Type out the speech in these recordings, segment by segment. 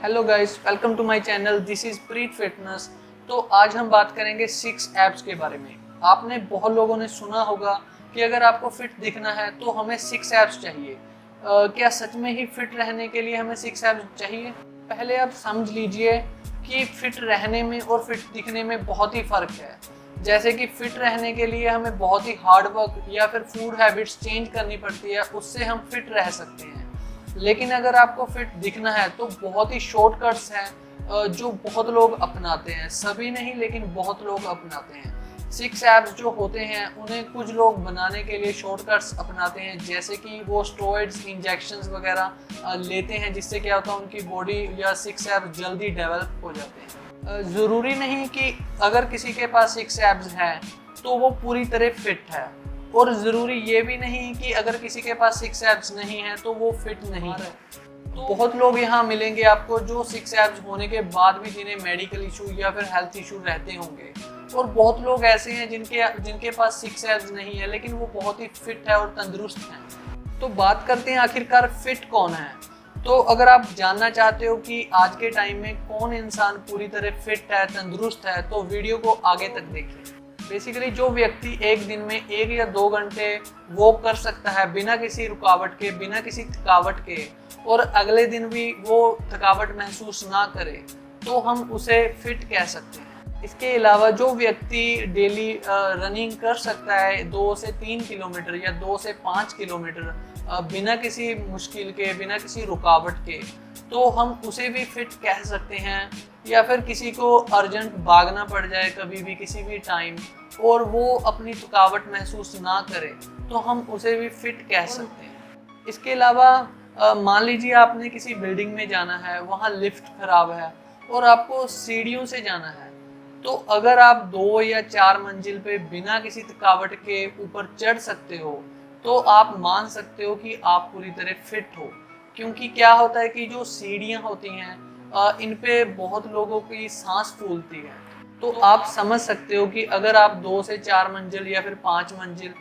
Hello guys, welcome to my channel. This is Preet fitness. तो आज हम बात करेंगे 6 एप्स के बारे में। आपने बहुत लोगों ने सुना होगा कि अगर आपको फिट दिखना है तो हमें 6 एप्स चाहिए। क्या सच में ही फिट रहने के लिए हमें 6 एप्स चाहिए? पहले आप समझ लीजिए कि फिट रहने में और फिट दिखने में बहुत ही फ़र्क है। जैसे कि फिट रहने के लिए हमें बहुत ही हार्ड वर्क या फिर फूड हैबिट्स चेंज करनी पड़ती है, उससे हम फिट रह सकते हैं। लेकिन अगर आपको फिट दिखना है तो बहुत ही शॉर्टकट्स हैं जो बहुत लोग अपनाते हैं। सभी नहीं, लेकिन बहुत लोग अपनाते हैं। 6 एप्स जो होते हैं उन्हें कुछ लोग बनाने के लिए शॉर्टकट्स अपनाते हैं, जैसे कि वो स्टेरॉइड्स इंजेक्शंस वगैरह लेते हैं, जिससे क्या होता है उनकी बॉडी या 6 एप्स जल्दी डेवलप हो जाते हैं। ज़रूरी नहीं कि अगर किसी के पास 6 एप्स हैं तो वो पूरी तरह फिट है, और ज़रूरी ये भी नहीं कि अगर किसी के पास 6 एप्स नहीं है तो वो फिट नहीं है। तो बहुत लोग यहाँ मिलेंगे आपको जो 6 एप्स होने के बाद भी जिन्हें मेडिकल इशू या फिर हेल्थ इशू रहते होंगे, और बहुत लोग ऐसे हैं जिनके पास 6 एप्स नहीं है लेकिन वो बहुत ही फिट है और तंदुरुस्त हैं। तो बात करते हैं आखिरकार फिट कौन है। तो अगर आप जानना चाहते हो कि आज के टाइम में कौन इंसान पूरी तरह फिट है, तंदुरुस्त है, तो वीडियो को आगे तक देखिए। बेसिकली जो व्यक्ति एक दिन में 1 या 2 घंटे वॉक कर सकता है बिना किसी रुकावट के, बिना किसी थकावट के, और अगले दिन भी वो थकावट महसूस ना करे, तो हम उसे फिट कह सकते हैं। इसके अलावा जो व्यक्ति डेली रनिंग कर सकता है 2 से 3 किलोमीटर या 2 से 5 किलोमीटर बिना किसी मुश्किल के, बिना किसी रुकावट के, तो हम उसे भी फिट कह सकते हैं। या फिर किसी को अर्जेंट भागना पड़ जाए कभी भी किसी भी टाइम और वो अपनी थकावट महसूस ना करे, तो हम उसे भी फिट कह सकते हैं। इसके अलावा मान लीजिए आपने किसी बिल्डिंग में जाना है, वहाँ लिफ्ट खराब है और आपको सीढ़ियों से जाना है, तो अगर आप 2 या 4 मंजिल पे बिना किसी थकावट के ऊपर चढ़ सकते हो, तो आप मान सकते हो कि आप पूरी तरह फिट हो। क्योंकि क्या होता है कि जो सीढ़ियाँ होती हैं इन पे बहुत लोगों की सांस फूलती है। तो आप समझ सकते हो कि अगर आप 2 से 4 मंजिल या फिर 5 मंजिल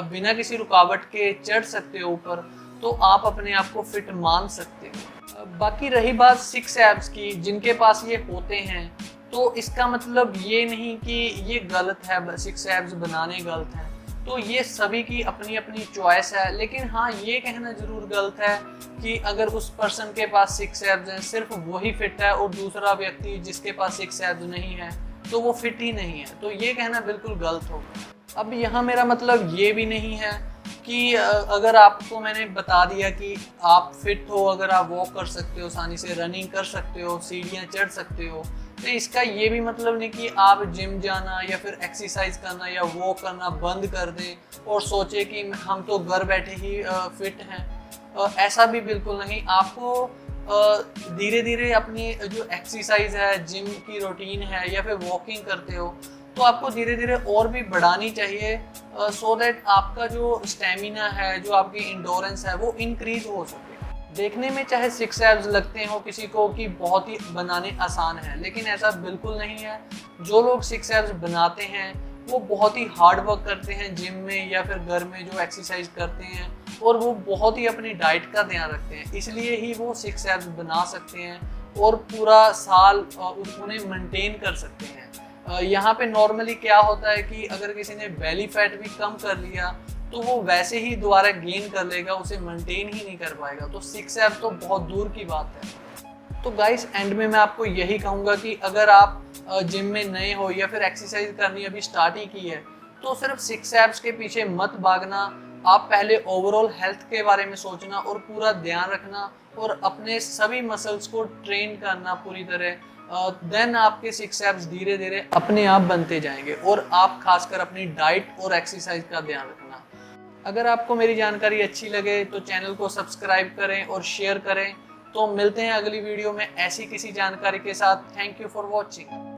बिना किसी रुकावट के चढ़ सकते हो ऊपर, तो आप अपने आप को फिट मान सकते हो। बाकी रही बात 6 एप्स की, जिनके पास ये होते हैं, तो इसका मतलब ये नहीं कि ये गलत है, 6 एप्स बनाने गलत हैं। तो ये सभी की अपनी अपनी चॉइस है। लेकिन हाँ, ये कहना जरूर गलत है कि अगर उस पर्सन के पास 6 एप्स हैं सिर्फ वही फिट है और दूसरा व्यक्ति जिसके पास 6 एप्स नहीं है तो वो फिट ही नहीं है, तो ये कहना बिल्कुल गलत होगा। अब यहाँ मेरा मतलब ये भी नहीं है कि अगर आपको मैंने बता दिया कि आप फिट हो, अगर आप वॉक कर सकते हो, आसानी से रनिंग कर सकते हो, सीढ़ियाँ चढ़ सकते हो, तो इसका ये भी मतलब नहीं कि आप जिम जाना या फिर एक्सरसाइज करना या वॉक करना बंद कर दें और सोचे कि हम तो घर बैठे ही फिट हैं। ऐसा भी बिल्कुल नहीं। आपको धीरे धीरे अपनी जो एक्सरसाइज है, जिम की रूटीन है या फिर वॉकिंग करते हो, तो आपको धीरे धीरे और भी बढ़ानी चाहिए, सो दैट आपका जो स्टेमिना है, जो आपकी इंडोरेंस है, वो इंक्रीज हो सके। देखने में चाहे 6 एप्स लगते हो किसी को कि बहुत ही बनाने आसान है, लेकिन ऐसा बिल्कुल नहीं है। जो लोग 6 एप्स बनाते हैं वो बहुत ही हार्ड वर्क करते हैं जिम में या फिर घर में जो एक्सरसाइज करते हैं, और वो बहुत ही अपनी डाइट का ध्यान रखते हैं, इसलिए ही वो 6 एप्स बना सकते हैं और पूरा साल उन्हें मेंटेन कर सकते हैं। यहाँ पे नॉर्मली क्या होता है कि अगर किसी ने बेली फैट भी कम कर लिया तो वो वैसे ही दोबारा गेन कर लेगा, उसे मेंटेन ही नहीं कर पाएगा। तो 6 एप्स तो बहुत दूर की बात है। तो गाइस, एंड में मैं आपको यही कहूँगा कि अगर आप जिम में नए हो या फिर एक्सरसाइज करनी अभी स्टार्ट ही की है, तो सिर्फ 6 एप्स के पीछे मत भागना। आप पहले ओवरऑल हेल्थ के बारे में सोचना और पूरा ध्यान रखना और अपने सभी मसल्स को ट्रेन करना पूरी तरह। देन आपके 6 एप्स धीरे धीरे अपने आप बनते जाएंगे, और आप खासकर अपनी डाइट और एक्सरसाइज का ध्यान रखना। अगर आपको मेरी जानकारी अच्छी लगे तो चैनल को सब्सक्राइब करें और शेयर करें। तो मिलते हैं अगली वीडियो में ऐसी किसी जानकारी के साथ। Thank you for watching.